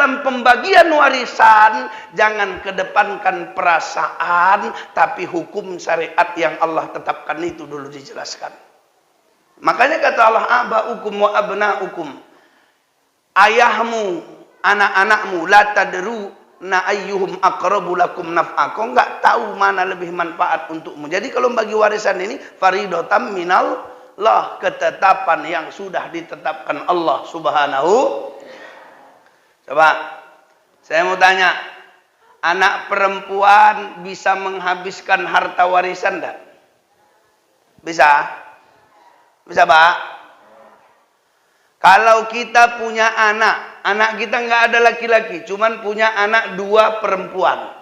dalam pembagian warisan jangan kedepankan perasaan, tapi hukum syariat yang Allah tetapkan itu dulu dijelaskan. Makanya kata Allah, aba'ukum wa abna'ukum, ayahmu, anak-anakmu, la tadru na ayyuhum aqrabu lakum naf'a. Kau enggak tahu mana lebih manfaat untukmu. Jadi kalau bagi warisan ini faridotam minallah, ketetapan yang sudah ditetapkan Allah Subhanahu. Coba saya mau tanya, anak perempuan bisa menghabiskan harta warisan enggak? Bisa? Bisa, Pak? Kalau kita punya anak kita nggak ada laki-laki, cuman punya anak 2 perempuan.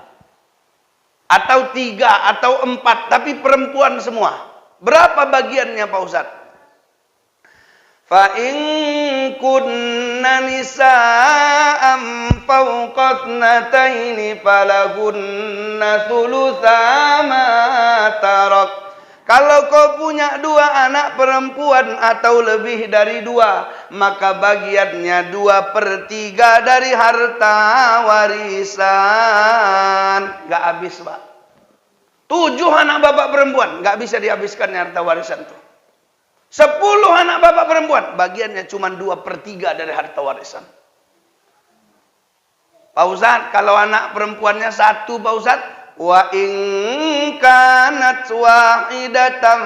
Atau 3, atau 4, tapi perempuan semua. Berapa bagiannya Pak Ustadz? Fa in kunna nisa'am fawqatnataini falahunna thulutsa ma tarak. Kalau kau punya 2 anak perempuan atau lebih dari 2, maka bagiannya 2/3 dari harta warisan. Gak habis, Pak. 7 anak bapak perempuan, gak bisa dihabiskan harta warisan tuh. 10 anak bapak perempuan, bagiannya cuma 2/3 dari harta warisan. Pak Ustadz, kalau anak perempuannya 1, Pak Ustadz, wa in kanat wahidatan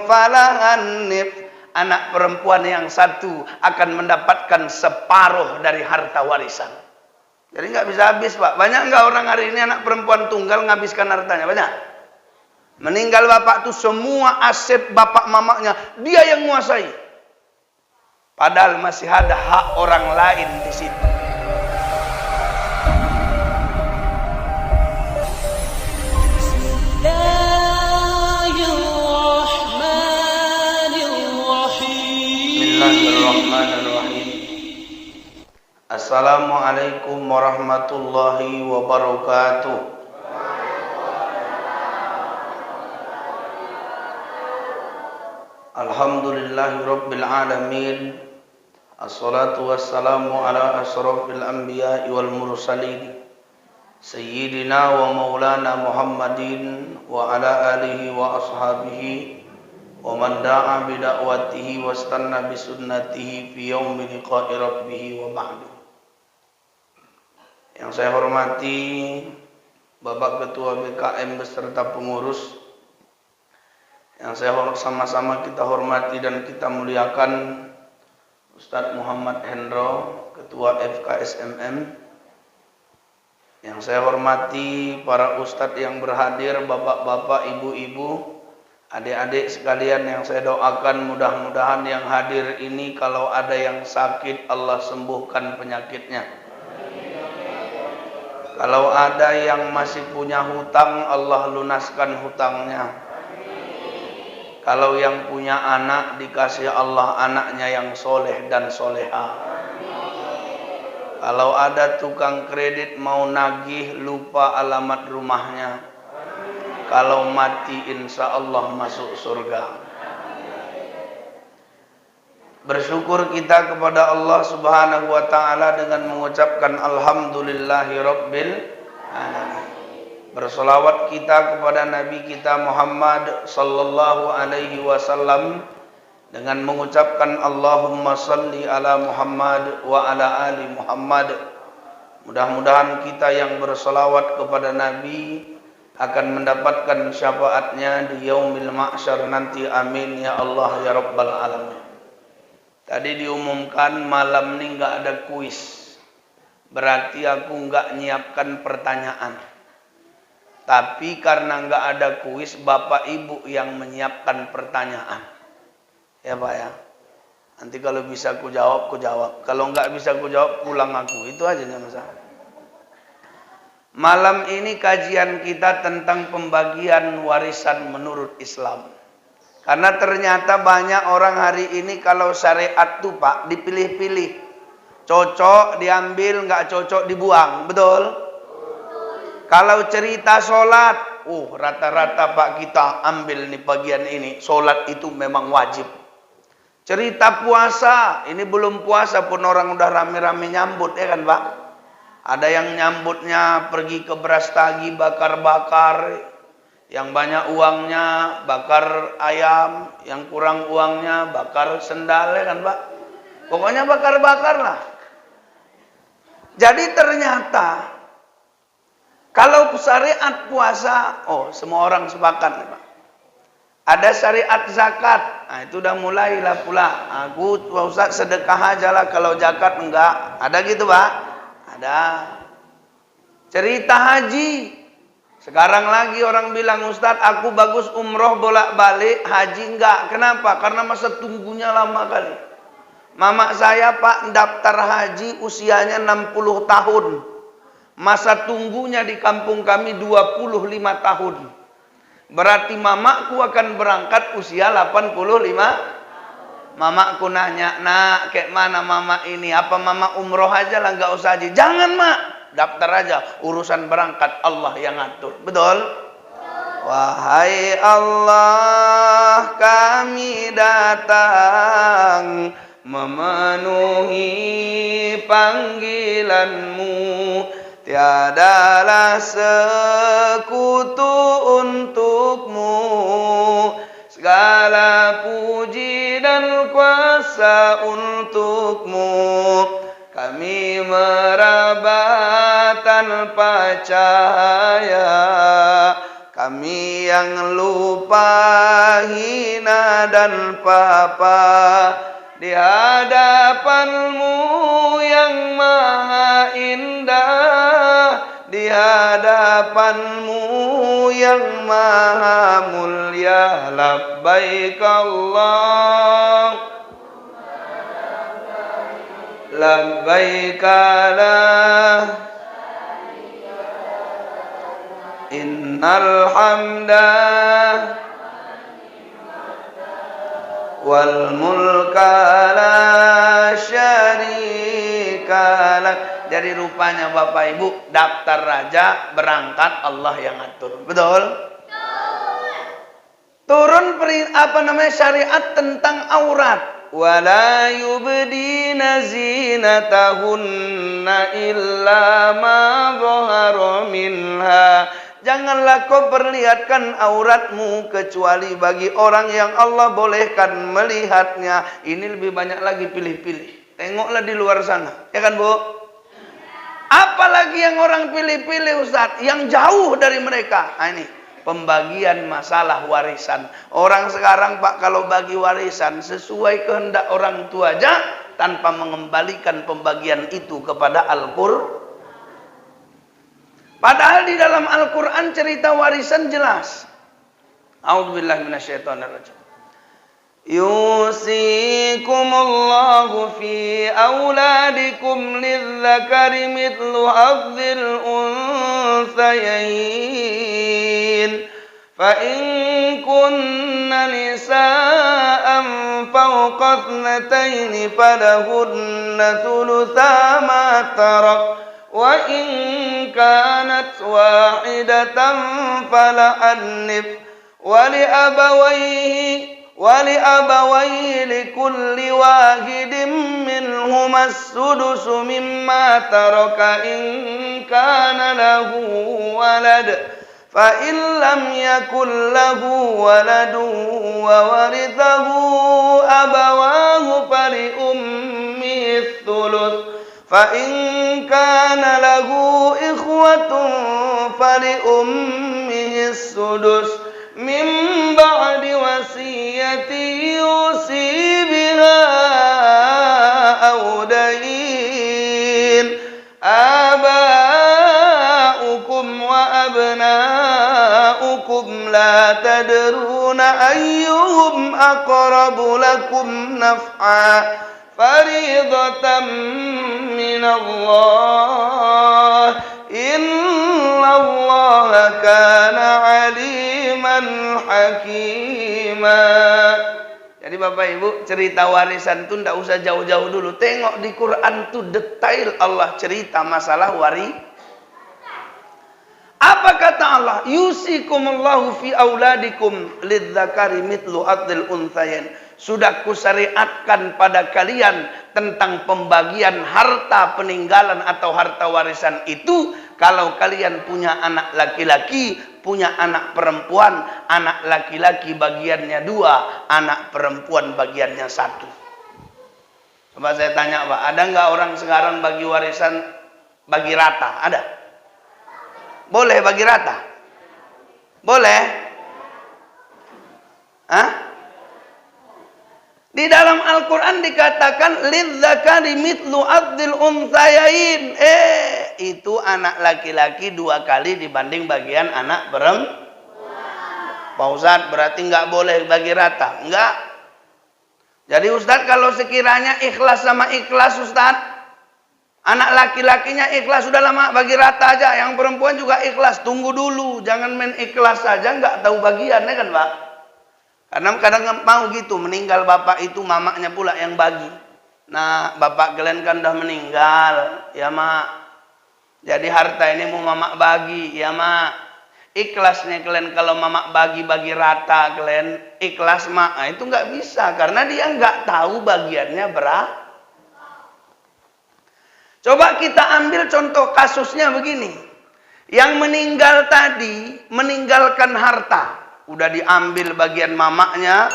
falahan nif, anak perempuan yang 1 akan mendapatkan separuh dari harta warisan. Jadi nggak bisa habis, Pak. Banyak nggak orang hari ini anak perempuan tunggal ngabiskan hartanya? Banyak. Meninggal bapak tuh semua aset bapak mamanya dia yang menguasai. Padahal masih ada hak orang lain di situ. Bismillahirrahmanirrahim. Assalamualaikum warahmatullahi wabarakatuh. Alhamdulillahirabbil alamin. Assalatu wassalamu ala asyrafil anbiya'i wal mursalin. Sayyidina wa maulana Muhammadin wa ala alihi wa ashabihi wa man da'a bi da'watihi wastanna bi sunnatihi fi yaumi liqa'i rabbih wa ba'du. Yang saya hormati Bapak Ketua BKM beserta pengurus, yang saya sama-sama kita hormati dan kita muliakan Ustadz Muhammad Hendro, Ketua FKSMM. Yang saya hormati para ustadz yang berhadir, bapak-bapak, ibu-ibu, adik-adik sekalian yang saya doakan mudah-mudahan yang hadir ini kalau ada yang sakit Allah sembuhkan penyakitnya. Kalau ada yang masih punya hutang Allah lunaskan hutangnya. Kalau yang punya anak dikasih Allah anaknya yang soleh dan soleha. Kalau ada tukang kredit mau nagih lupa alamat rumahnya. Kalau mati insya Allah masuk surga. Bersyukur kita kepada Allah Subhanahu wa ta'ala dengan mengucapkan alhamdulillahi rabbil alamin. Bersolawat kita kepada Nabi kita Muhammad sallallahu alaihi wasallam dengan mengucapkan Allahumma salli ala Muhammad wa ala ali Muhammad. Mudah-mudahan kita yang bersolawat kepada Nabi akan mendapatkan syafaatnya di yaumil mahsyar nanti. Amin ya Allah ya rabbal alamin. Tadi diumumkan malam ini nggak ada kuis, berarti aku nggak nyiapkan pertanyaan. Tapi karena nggak ada kuis, bapak ibu yang menyiapkan pertanyaan, ya Pak ya. Nanti kalau bisa aku jawab, aku jawab. Kalau nggak bisa aku jawab, pulang aku. Itu aja masalah. Malam ini kajian kita tentang pembagian warisan menurut Islam. Karena ternyata banyak orang hari ini kalau syariat tuh Pak dipilih-pilih. Cocok diambil, nggak cocok dibuang. Betul? Kalau cerita sholat, rata-rata Pak kita ambil nih bagian ini. Sholat itu memang wajib. Cerita puasa, ini belum puasa pun orang udah rame-rame nyambut ya kan Pak. Ada yang nyambutnya pergi ke Brastagi bakar-bakar. Yang banyak uangnya bakar ayam, yang kurang uangnya bakar sendal, ya kan Pak? Pokoknya bakar-bakar lah. Jadi ternyata kalau syariat puasa, oh semua orang sepakat nih Pak. Ada syariat zakat, nah itu udah mulailah pula. Aku Ustaz sedekah aja lah, kalau zakat enggak. Ada gitu Pak? Ada. Cerita haji. Sekarang lagi orang bilang, Ustadz aku bagus umroh bolak-balik, haji enggak. Kenapa? Karena masa tunggunya lama kali. Mama saya Pak daftar haji usianya 60 tahun. Masa tunggunya di kampung kami 25 tahun. Berarti mamaku akan berangkat usia 85. Mamaku nanya, nak kayak mana mama ini? Apa mama umroh aja lah, enggak usah haji. Jangan mak. Daftar aja, urusan berangkat Allah yang ngatur. Betul? Wahai Allah, kami datang memenuhi panggilanmu. Tiadalah sekutu untukmu. Segala puji dan kuasa untukmu. Kami meraba tanpa cahaya, kami yang lupa, hina dan papa, di hadapanmu yang maha indah, di hadapanmu yang maha mulia. Labbaik Allah, labbaik la innal hamda wal mulka la syarika lak. Jadi rupanya Bapak Ibu daftar raja berangkat Allah yang ngatur. Betul? Turun syariat tentang aurat. Wala yubdina zinatahunna illa ma dhahara minha. Janganlah kau perlihatkan auratmu kecuali bagi orang yang Allah bolehkan melihatnya. Ini lebih banyak lagi pilih-pilih. Tengoklah di luar sana, ya kan Bu? Apalagi yang orang pilih-pilih Ustaz, yang jauh dari mereka. Nah, ini pembagian masalah warisan. Orang sekarang Pak kalau bagi warisan sesuai kehendak orang tua aja, tanpa mengembalikan pembagian itu kepada Al-Qur'an. Padahal di dalam Al-Quran cerita warisan jelas. A'udzubillahi minasyaitonirrajim. Yusikumullahu fi auladikum lidzakari mithlu hadzil unthayain. Fa in kunna nisa'an fawqa ithnataini falahunna thulutha ma tarak. Wa in kanat wahidatan falaha an-nisf wa li abawayhi likulli wahidin minhuma as-sudusu mimma taraka in kana lahu walad fa in lam yakul lahu waladun wa warithahu abawahu fali ummihi ath-thuluth. فَإِنْ كَانَ لَهُ إِخْوَةٌ فَلِأُمِّهِ السُّدُسُ مِنْ بَعْدِ وَصِيَّةٍ يُوصِي بِهَا أَوْ دَيْنٍ. آباؤكم وأبناؤكم لا تدرون أيهم أقرب لكم نفعا Faridatan minallah. Innallaha kana aliman hakima. Jadi Bapak Ibu, cerita warisan itu tidak usah jauh-jauh dulu. Tengok di Quran tuh detail Allah cerita masalah Apa kata Allah? Yusikumullahu fi auladikum lidzakari mithlu hadzil unthayain. Sudah kusyariatkan pada kalian tentang pembagian harta peninggalan atau harta warisan itu, kalau kalian punya anak laki-laki, punya anak perempuan, anak laki-laki bagiannya 2, anak perempuan bagiannya 1. Coba saya tanya Pak, ada nggak orang sekarang bagi warisan bagi rata? Ada? Boleh bagi rata? Boleh? Hah? Di dalam Al-Quran dikatakan lidzakari mithlu adzil unthayain. Itu anak laki-laki 2 kali dibanding bagian anak perempuan. Pak Ustadz, berarti nggak boleh bagi rata? Enggak. Jadi Ustadz, kalau sekiranya ikhlas sama ikhlas Ustadz, anak laki-lakinya ikhlas, sudah lama bagi rata aja. Yang perempuan juga ikhlas. Tunggu dulu, jangan main ikhlas saja nggak tahu bagiannya kan Pak. Karena kadang mau gitu, meninggal bapak itu mamaknya pula yang bagi. Nah, bapak kalian kan udah meninggal, ya mak. Jadi harta ini mau mamak bagi, ya mak. Ikhlasnya kalian kalau mamak bagi rata kalian ikhlas mak. Nah, itu nggak bisa karena dia nggak tahu bagiannya berapa. Coba kita ambil contoh kasusnya begini. Yang meninggal tadi meninggalkan harta. Udah diambil bagian mamaknya,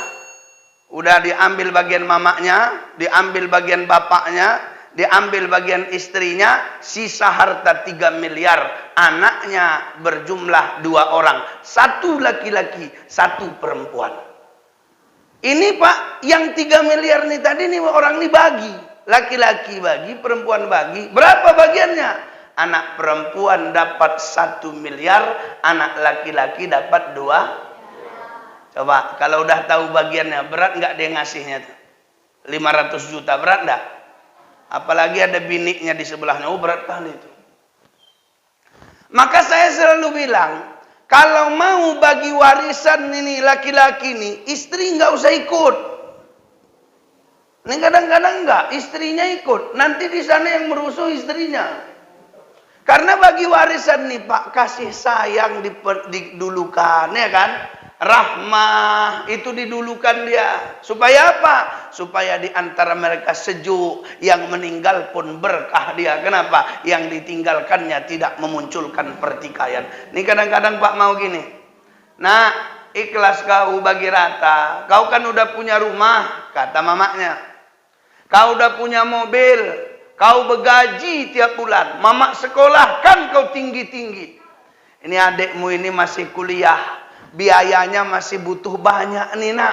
udah diambil bagian mamaknya, diambil bagian bapaknya, diambil bagian istrinya, sisa harta 3 miliar. Anaknya berjumlah 2 orang, 1 laki-laki, 1 perempuan. Ini Pak, yang 3 miliar nih tadi nih orang nih bagi. Laki-laki bagi, perempuan bagi. Berapa bagiannya? Anak perempuan dapat 1 miliar, anak laki-laki dapat 2. Coba, kalau udah tahu bagiannya, berat nggak dia ngasihnya tuh? 500 juta, berat nggak? Apalagi ada biniknya di sebelahnya, oh berat kali itu. Maka saya selalu bilang, kalau mau bagi warisan ini laki-laki nih, istri nggak usah ikut. Ini kadang-kadang nggak, istrinya ikut. Nanti di sana yang merusuh istrinya. Karena bagi warisan nih Pak, kasih sayang didulukan, ya kan? Rahmah itu didulukan dia. Supaya apa? Supaya di antara mereka sejuk. Yang meninggal pun berkah dia. Kenapa? Yang ditinggalkannya tidak memunculkan pertikaian. Ini kadang-kadang Pak mau gini. Nah, ikhlas kau bagi rata. Kau kan udah punya rumah, kata mamaknya. Kau udah punya mobil. Kau begaji tiap bulan. Mamak sekolahkan kau tinggi-tinggi. Ini adikmu ini masih kuliah. Biayanya masih butuh banyak nih nak.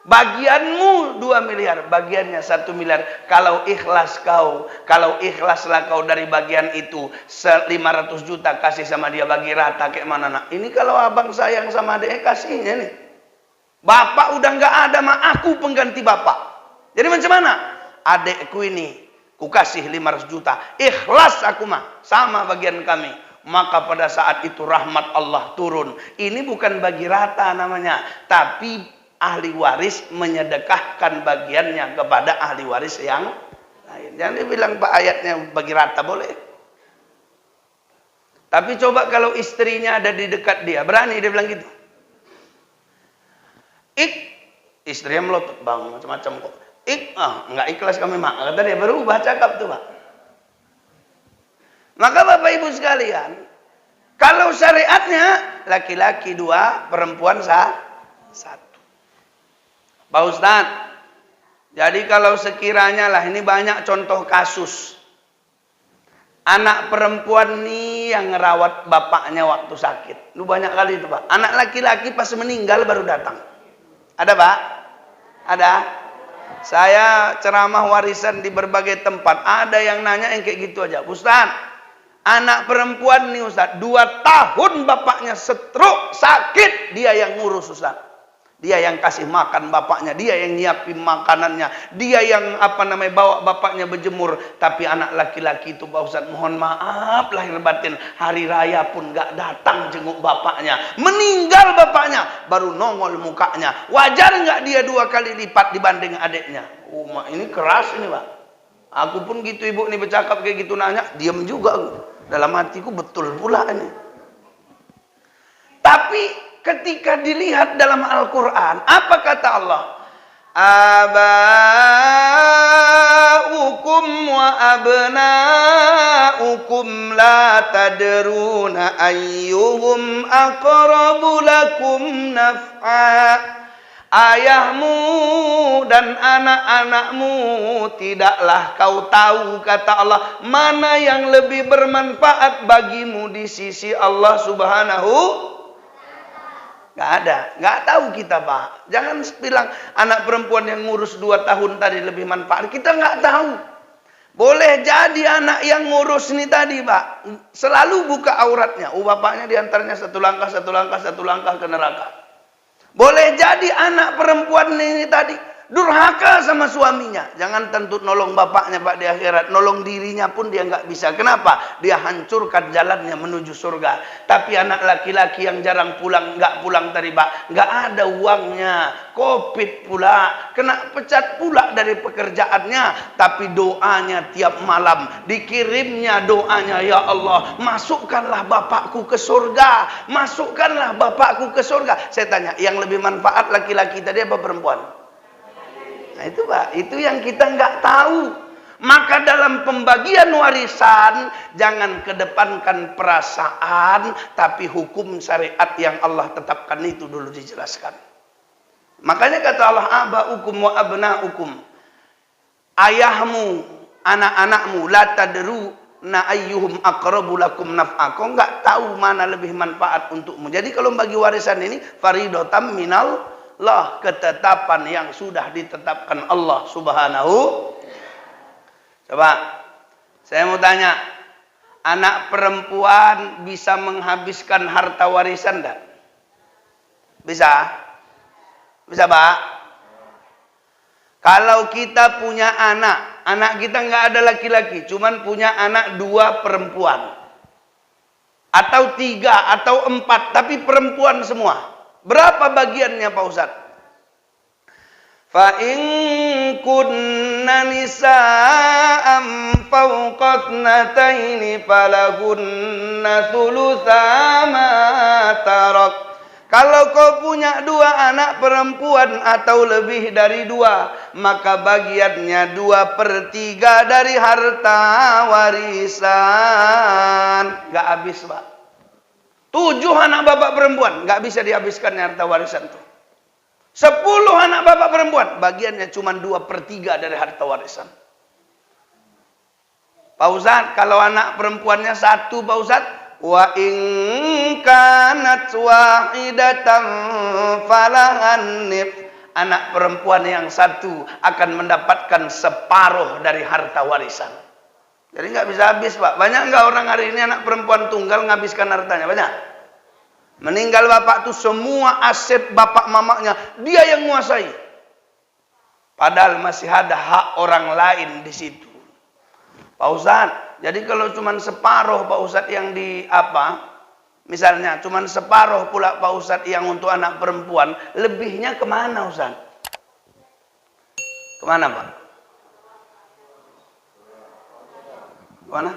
Bagianmu 2 miliar, bagiannya 1 miliar. Kalau ikhlas kau, kalau ikhlaslah kau dari bagian itu 500 juta kasih sama dia bagi rata kayak mana nak. Ini kalau abang sayang sama adek kasihnya nih. Bapak udah nggak ada mak, aku pengganti bapak. Jadi macam mana? Adekku ini ku kasih 500 juta. Ikhlas aku mah sama bagian kami. Maka pada saat itu rahmat Allah turun. Ini bukan bagi rata namanya. Tapi ahli waris menyedekahkan bagiannya kepada ahli waris yang lain. Jangan dibilang Pak ayatnya bagi rata boleh. Tapi coba kalau istrinya ada di dekat dia. Berani dia bilang gitu. Istrinya melotot bang macam-macam kok. Enggak ikhlas kami mak. Kata dia berubah cakap tuh Pak. Maka Bapak Ibu sekalian, kalau syariatnya laki-laki 2, perempuan 1. Pak Ustadz, jadi kalau sekiranya lah ini banyak contoh kasus. Anak perempuan nih yang ngerawat bapaknya waktu sakit. Lu banyak kali itu Pak. Anak laki-laki pas meninggal baru datang. Ada Pak? Ada? Saya ceramah warisan di berbagai tempat. Ada yang nanya yang kayak gitu aja. Ustadz, anak perempuan nih Ustaz, 2 tahun bapaknya stroke, sakit, dia yang ngurus Ustaz. Dia yang kasih makan bapaknya, dia yang nyiapin makanannya, dia yang bawa bapaknya berjemur. Tapi anak laki-laki itu Pak Ustaz, mohon maaf lahir batin, hari raya pun gak datang jenguk bapaknya. Meninggal bapaknya, baru nongol mukanya. Wajar gak dia 2 kali lipat dibanding adiknya? Ini keras ini Pak. Aku pun gitu ibu nih bercakap kayak gitu nanya, diam juga aku. Dalam hatiku betul pula ini. Tapi ketika dilihat dalam Al-Quran, apa kata Allah? aba'ukum wa abna'ukum la tadruna ayyuhum aqrabu lakum naf'a. Ayahmu dan anak-anakmu tidaklah kau tahu, kata Allah, mana yang lebih bermanfaat bagimu di sisi Allah Subhanahu. Gak ada, gak tahu kita, Pak. Jangan bilang anak perempuan yang ngurus 2 tahun tadi lebih manfaat. Kita gak tahu. Boleh jadi anak yang ngurus ini tadi, Pak, selalu buka auratnya. Bapaknya diantaranya satu langkah ke neraka. Boleh jadi anak perempuan ini tadi durhaka sama suaminya. Jangan tentu nolong bapaknya, Pak, di akhirat. Nolong dirinya pun dia nggak bisa. Kenapa? Dia hancurkan jalannya menuju surga. Tapi anak laki-laki yang jarang pulang, nggak pulang tadi, Pak, nggak ada uangnya. Covid pula, kena pecat pula dari pekerjaannya. Tapi doanya tiap malam, dikirimnya doanya, ya Allah, masukkanlah bapakku ke surga. Masukkanlah bapakku ke surga. Saya tanya, yang lebih manfaat laki-laki tadi apa perempuan? Nah itu, Pak, itu yang kita nggak tahu. Maka dalam pembagian warisan jangan kedepankan perasaan, tapi hukum syariat yang Allah tetapkan itu dulu dijelaskan. Makanya kata Allah, aba'ukum wa abna'ukum, ayahmu, anak-anakmu, la tadruna ayyuhum aqrabu lakum naf'a. Kau nggak tahu mana lebih manfaat untukmu. Jadi kalau bagi warisan ini faridotam minal Allah, ketetapan yang sudah ditetapkan Allah Subhanahu. Coba saya mau tanya, anak perempuan bisa menghabiskan harta warisan enggak? Bisa? Bisa, Pak? Kalau kita punya anak kita nggak ada laki-laki, cuman punya anak 2 perempuan, atau 3 atau 4, tapi perempuan semua. Berapa bagiannya, Pak Ustaz? Fa in kunna nisa'am fawqatnataini falahunna thulutsa ma tarak. Kalau kau punya 2 anak perempuan atau lebih dari 2, maka bagiannya 2/3 dari harta warisan. Gak habis, Pak. 7 anak bapak perempuan, nggak bisa dihabiskan harta warisan tuh. 10 anak bapak perempuan, bagiannya cuma 2/3 dari harta warisan. Pak Ustadz, kalau anak perempuannya 1, Pak Ustadz, wa in kanat wahidatan falahan nif. Anak perempuan yang 1 akan mendapatkan separuh dari harta warisan. Jadi nggak bisa habis, Pak. Banyak nggak orang hari ini anak perempuan tunggal ngabiskan hartanya? Banyak. Meninggal bapak tuh semua aset bapak mamanya dia yang menguasai. Padahal masih ada hak orang lain di situ. Pak Ustadz, jadi kalau cuma separuh, Pak Ustadz, yang di misalnya cuma separuh pula, Pak Ustadz, yang untuk anak perempuan, lebihnya kemana, Ustadz? Kemana, Pak? Mana?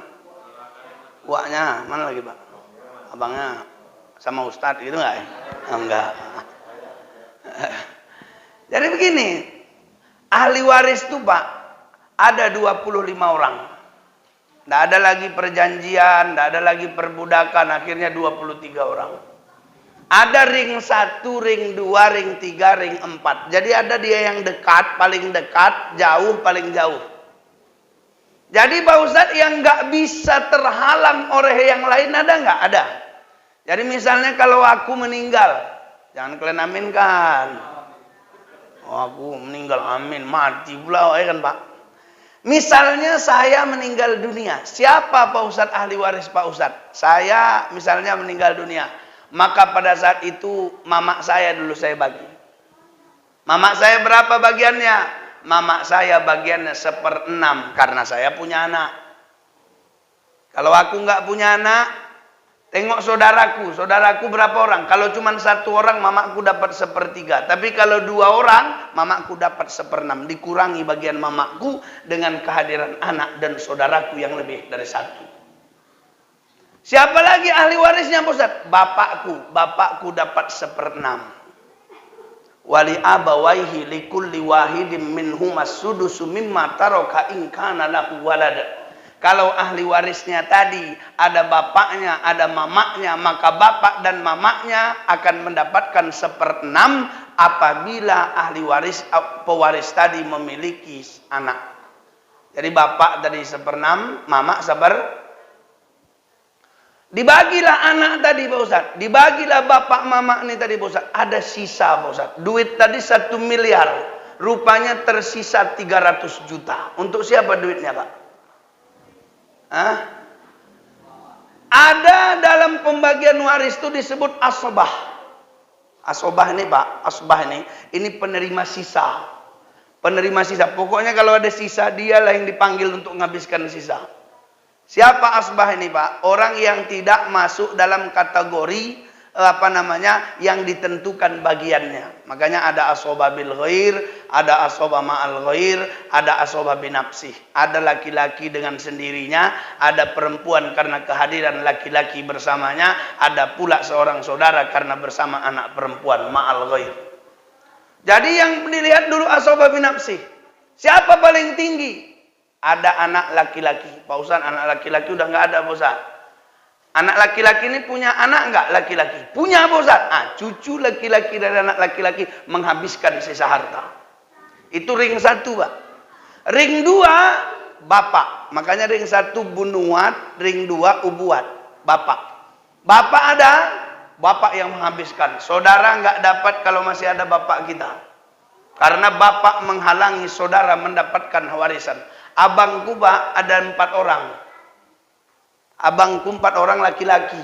Uaknya mana lagi, Pak? Abangnya sama Ustadz gitu nggak ya? Enggak. Jadi begini, ahli waris tuh, Pak, ada 25 orang. Nggak ada lagi perjanjian, nggak ada lagi perbudakan, akhirnya 23 orang. Ada ring 1, ring 2, ring 3, ring 4. Jadi ada dia yang dekat, paling dekat, jauh, paling jauh. Jadi Pak Ustadz, yang nggak bisa terhalang oleh yang lain ada nggak? Ada. Jadi misalnya kalau aku meninggal, jangan kalian aminkan. Oh, aku meninggal, amin, mati pula, ya kan, Pak? Misalnya saya meninggal dunia, siapa, Pak Ustadz, ahli waris Pak Ustadz? Saya misalnya meninggal dunia, maka pada saat itu mamak saya dulu saya bagi. Mamak saya berapa bagiannya? Mamak saya bagiannya 1/6 karena saya punya anak. Kalau aku nggak punya anak, tengok saudaraku berapa orang? Kalau cuma 1 orang, mamakku dapat 1/3. Tapi kalau 2 orang, mamakku dapat 1/6. Dikurangi bagian mamakku dengan kehadiran anak dan saudaraku yang lebih dari 1. Siapa lagi ahli warisnya, Pak Ustadz? Bapakku dapat 1/6. Wali abawaihi likulli wahidin minhumas sudusu mimma taraka in kana lahu walad. Kalau ahli warisnya tadi ada bapaknya, ada mamaknya, maka bapak dan mamaknya akan mendapatkan 1/6 apabila ahli waris pewaris tadi memiliki anak. Jadi bapak tadi 1/6, mamak dibagilah anak tadi Pak Ustaz. Dibagilah bapak mamak ini tadi Pak Ustaz. Ada sisa Pak Ustaz. Duit tadi 1 miliar. Rupanya tersisa 300 juta. Untuk siapa duitnya Pak? Hah? Ada dalam pembagian waris itu disebut asobah. Asobah ini Pak, asobah ini penerima sisa. Penerima sisa. Pokoknya kalau ada sisa, dialah yang dipanggil untuk menghabiskan sisa. Siapa asbah ini Pak? Orang yang tidak masuk dalam kategori yang ditentukan bagiannya. Makanya ada asobah bil ghair, ada asobah ma'al ghair, ada asobah binafsih. Ada laki-laki dengan sendirinya, ada perempuan karena kehadiran laki-laki bersamanya, ada pula seorang saudara karena bersama anak perempuan ma'al ghair. Jadi yang dilihat dulu asobah binafsih. Siapa paling tinggi? Ada anak laki-laki. Pak Ustaz, anak laki-laki udah nggak ada Pak Ustaz. Anak laki-laki ini punya anak nggak laki-laki? Punya Pak Ustaz. Cucu laki-laki dari anak laki-laki menghabiskan sisa harta. Itu ring 1 Pak. Ring 2 bapak. Makanya ring 1 bunuat, ring 2 ubuat. Bapak. Bapak ada, bapak yang menghabiskan. Saudara nggak dapat kalau masih ada bapak kita. Karena bapak menghalangi saudara mendapatkan warisan. Abangku Pak ada 4 orang. Abangku 4 orang laki-laki.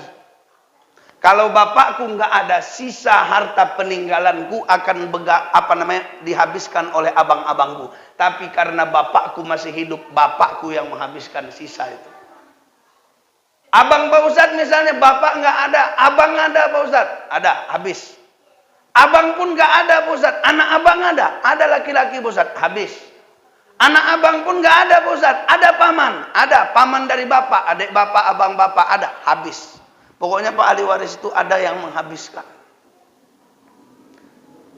Kalau bapakku nggak ada, sisa harta peninggalanku akan dihabiskan oleh abang-abangku. Tapi karena bapakku masih hidup, bapakku yang menghabiskan sisa itu. Abang Pak Ustadz misalnya, bapak nggak ada, abang ada Pak Ustadz, ada, habis. Abang pun nggak ada Pak Ustadz, anak abang ada laki-laki Pak Ustadz, habis. Anak abang pun nggak ada Pak Ustadz, ada paman dari bapak, adik bapak, abang bapak, ada, habis. Pokoknya Pak ahli waris itu ada yang menghabiskan.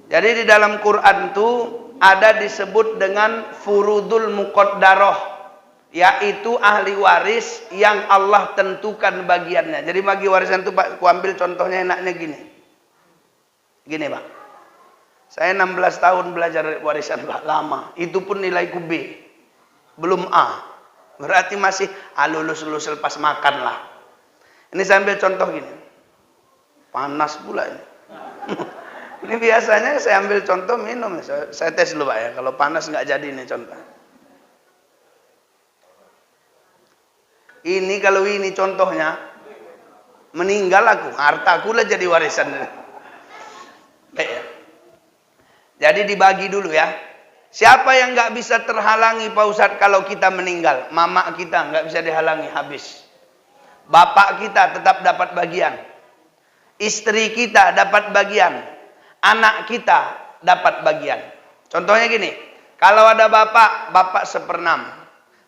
Jadi di dalam Quran itu ada disebut dengan furudul muqaddarah, yaitu ahli waris yang Allah tentukan bagiannya. Jadi bagi warisan itu Pak, aku ambil contohnya enaknya gini. Gini Pak. Saya 16 tahun belajar warisan Pak, lama. Itu pun nilaiku B. Belum A. Berarti masih lulus lepas makan lah. Ini saya ambil contoh gini. Panas pula ini. Ini biasanya saya ambil contoh minum. Saya tes dulu Pak ya. Kalau panas nggak jadi ini contoh. Ini kalau ini contohnya. Meninggal aku. Hartaku lah jadi warisan. Baik ya. Jadi dibagi dulu ya. Siapa yang nggak bisa terhalangi Pak Ustadz kalau kita meninggal? Mama kita nggak bisa dihalangi, habis. Bapak kita tetap dapat bagian. Istri kita dapat bagian. Anak kita dapat bagian. Contohnya gini. Kalau ada bapak, bapak 1/6.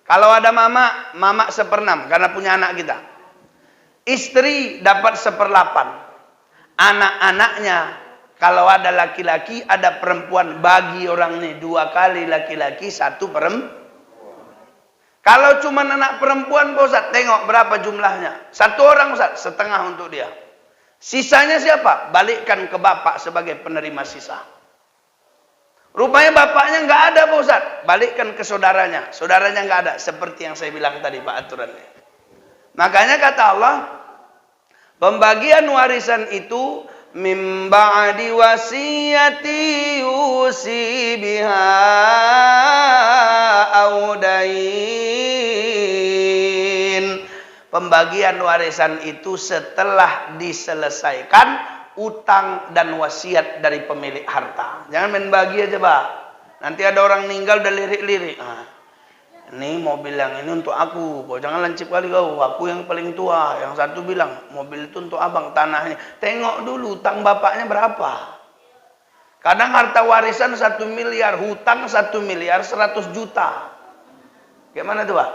Kalau ada mama, mama 1/6 karena punya anak kita. Istri dapat 1/8. Anak-anaknya, kalau ada laki-laki, ada perempuan, bagi orang ini 2 kali laki-laki, 1 perempuan. Kalau cuma anak perempuan, Pak Ustaz, tengok berapa jumlahnya. 1 orang Ustaz, setengah untuk dia. Sisanya siapa? Balikkan ke bapak sebagai penerima sisa. Rupanya bapaknya nggak ada Pak Ustaz, balikkan ke saudaranya. Saudaranya nggak ada, seperti yang saya bilang tadi Pak aturannya. Makanya kata Allah, pembagian warisan itu min ba'di wasiyati yusi biha audain. Pembagian warisan itu setelah diselesaikan utang dan wasiat dari pemilik harta. Jangan main bagi aja Pak. Nanti ada orang meninggal udah lirik-lirik. Ini mobil yang ini untuk aku. Kau jangan lancip kali kau. Aku yang paling tua. Yang satu bilang mobil itu untuk abang, tanahnya. Tengok dulu utang bapaknya berapa. Kadang harta warisan 1 miliar, hutang 1 miliar 100 juta. Gimana tuh Pak?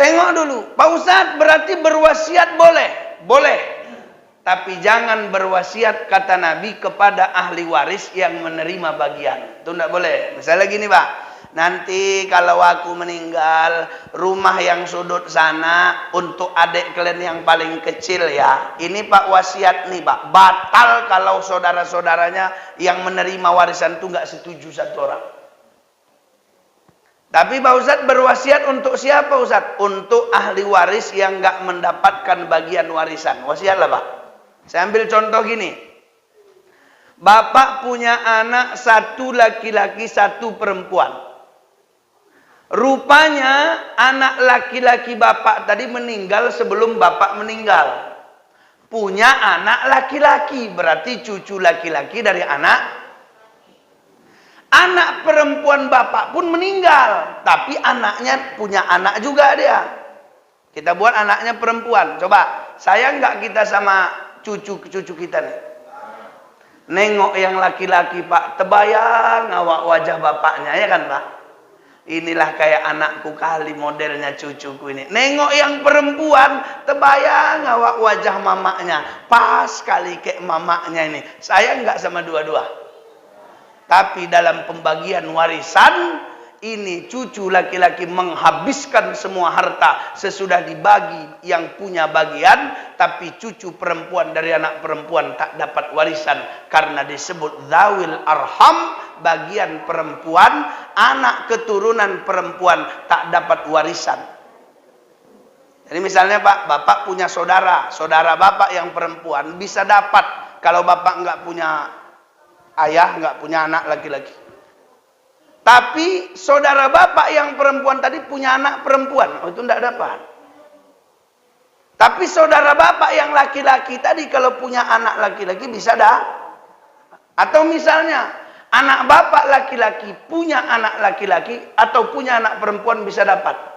Tengok dulu. Pak Ustadz berarti berwasiat boleh? Boleh. Tapi jangan berwasiat, kata Nabi, kepada ahli waris yang menerima bagian. Itu tidak boleh. Misalnya gini Pak, nanti kalau aku meninggal, rumah yang sudut sana untuk adik kalian yang paling kecil ya. Ini Pak wasiat nih Pak, batal kalau saudara-saudaranya yang menerima warisan itu nggak setuju satu orang. Tapi Pak Ustadz berwasiat untuk siapa Ustadz? Untuk ahli waris yang nggak mendapatkan bagian warisan. Wasiatlah Pak. Saya ambil contoh gini. Bapak punya anak satu laki-laki, satu perempuan. Rupanya anak laki-laki bapak tadi meninggal sebelum bapak meninggal. Punya anak laki-laki, berarti cucu laki-laki dari anak. Anak perempuan bapak pun meninggal, tapi anaknya punya anak juga dia. Kita buat anaknya perempuan. Coba, sayang nggak kita sama cucu-cucu kita nih? Nengok yang laki-laki Pak, terbayang awak wajah bapaknya ya kan Pak? Inilah kayak anakku kali modelnya cucuku ini. Nengok yang perempuan, terbayang awak wajah mamaknya. Pas kali kayak mamaknya ini. Sayang nggak sama dua-dua? Tapi dalam pembagian warisan, ini cucu laki-laki menghabiskan semua harta sesudah dibagi yang punya bagian, tapi cucu perempuan dari anak perempuan tak dapat warisan karena disebut zawil arham, bagian perempuan, anak keturunan perempuan tak dapat warisan. Jadi misalnya Pak, bapak punya saudara bapak yang perempuan bisa dapat kalau bapak nggak punya ayah, nggak punya anak laki-laki. Tapi saudara bapak yang perempuan tadi punya anak perempuan, itu tidak dapat. Tapi saudara bapak yang laki-laki tadi kalau punya anak laki-laki bisa dah. Atau misalnya anak bapak laki-laki punya anak laki-laki atau punya anak perempuan bisa dapat.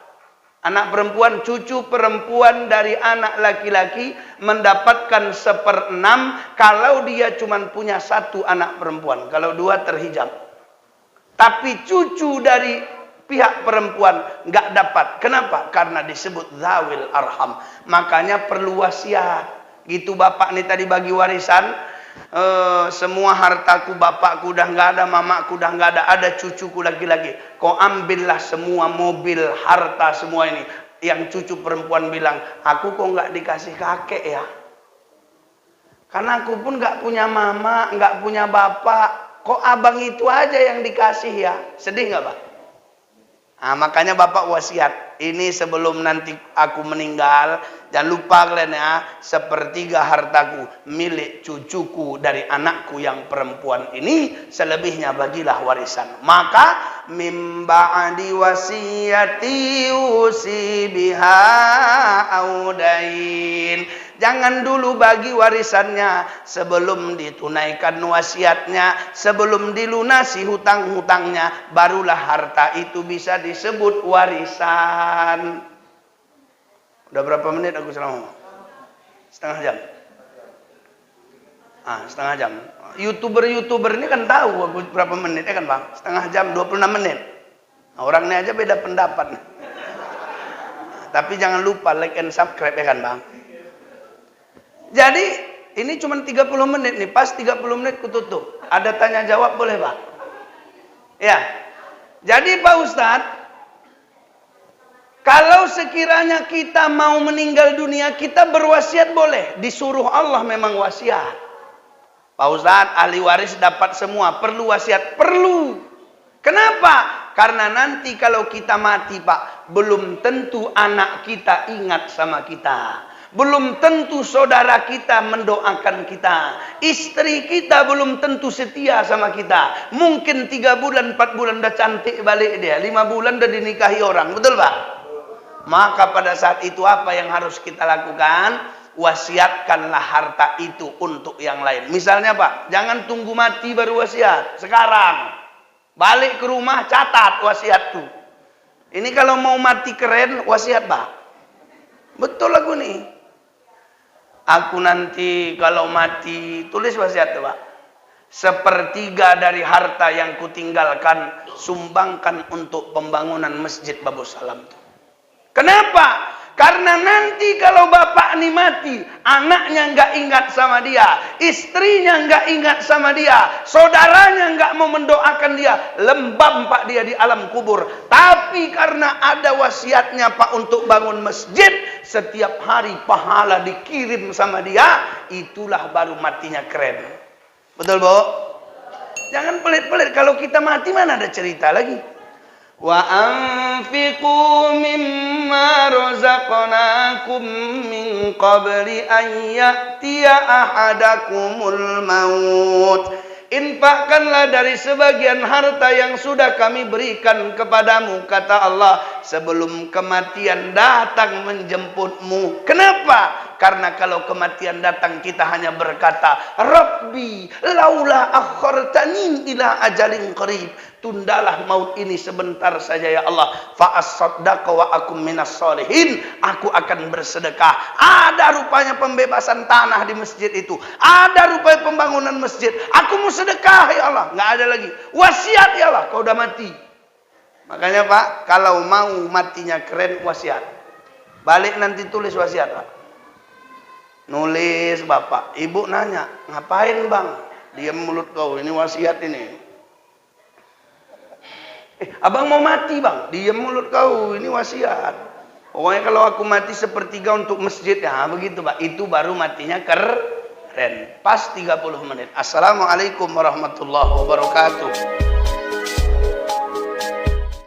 Anak perempuan, cucu perempuan dari anak laki-laki mendapatkan 1/6 kalau dia cuma punya satu anak perempuan. Kalau dua terhijab. Tapi cucu dari pihak perempuan nggak dapat. Kenapa? Karena disebut zawil arham. Makanya perlu wasiat. Gitu bapak nih tadi bagi warisan. Semua hartaku bapakku udah nggak ada, mamaku udah nggak ada cucuku lagi-lagi. Kau ambillah semua mobil, harta semua ini. Yang cucu perempuan bilang, aku kok nggak dikasih kakek ya? Karena aku pun nggak punya mama, nggak punya bapak. Kok abang itu aja yang dikasih ya? Sedih nggak Pak? Nah, makanya bapak wasiat. Ini sebelum nanti aku meninggal, jangan lupa kalian ya, 1/3 hartaku milik cucuku dari anakku yang perempuan ini, selebihnya bagilah warisan. Maka mim ba'di wasiyati usi biha audain. Jangan dulu bagi warisannya sebelum ditunaikan wasiatnya, sebelum dilunasi hutang-hutangnya, barulah harta itu bisa disebut warisan. Udah berapa menit aku selama? Setengah jam. Setengah jam. YouTuber ini kan tahu aku berapa menit ya kan Bang? Setengah jam, 26 menit. Nah, orangnya aja beda pendapat. Tapi jangan lupa like and subscribe ya kan Bang? Jadi ini cuma 30 menit nih, pas 30 menit kututup. Ada tanya jawab boleh Pak? Ya. Jadi Pak Ustadz, kalau sekiranya kita mau meninggal dunia, kita berwasiat boleh. Disuruh Allah memang wasiat. Pak Ustadz, ahli waris dapat semua, perlu wasiat? Perlu. Kenapa? Karena nanti kalau kita mati Pak, belum tentu anak kita ingat sama kita. Belum tentu saudara kita mendoakan kita. Istri kita belum tentu setia sama kita. Mungkin 3 bulan, 4 bulan udah cantik balik dia. 5 bulan udah dinikahi orang. Betul Pak? Maka pada saat itu apa yang harus kita lakukan? Wasiatkanlah harta itu untuk yang lain. Misalnya Pak, jangan tunggu mati baru wasiat. Sekarang. Balik ke rumah, catat wasiat tuh. Ini kalau mau mati keren, wasiat Pak. Betul aku nih. Aku nanti kalau mati, tulis wasiat tuh Pak. 1/3 dari harta yang kutinggalkan, sumbangkan untuk pembangunan Masjid Babus Salam. Kenapa? Karena nanti Nanti kalau bapak ini mati, anaknya nggak ingat sama dia, istrinya nggak ingat sama dia, saudaranya nggak mau mendoakan dia, lembam pak dia di alam kubur. Tapi karena ada wasiatnya pak untuk bangun masjid, setiap hari pahala dikirim sama dia, itulah baru matinya keren. Betul bu? Jangan pelit-pelit, kalau kita mati mana ada cerita lagi. Wa anfiqu mimma razaqnakum min qabli an ya'tiya ahadakumul maut. Infakkanlah dari sebagian harta yang sudah kami berikan kepadamu, kata Allah, sebelum kematian datang menjemputmu. Kenapa? Karena kalau kematian datang kita hanya berkata, Rabbi laula akhartani ila ajalin qarib. Tundalah maut ini sebentar saja ya Allah. Fa asaddaqa wa akum minas solihin. Aku akan bersedekah. Ada rupanya pembebasan tanah di masjid itu. Ada rupanya pembangunan masjid. Aku mau sedekah ya Allah. Nggak ada lagi. Wasiat ya Allah. Kau udah mati. Makanya Pak, kalau mau matinya keren, wasiat. Balik nanti tulis wasiat Pak. Nulis Bapak. Ibu nanya, ngapain Bang? Diam mulut kau. Ini wasiat ini. Abang mau mati bang, diam mulut kau, ini wasiat. Pokoknya kalau aku mati sepertiga untuk masjid, ya begitu pak. Itu baru matinya keren. Pas 30 menit. Assalamualaikum warahmatullahi wabarakatuh.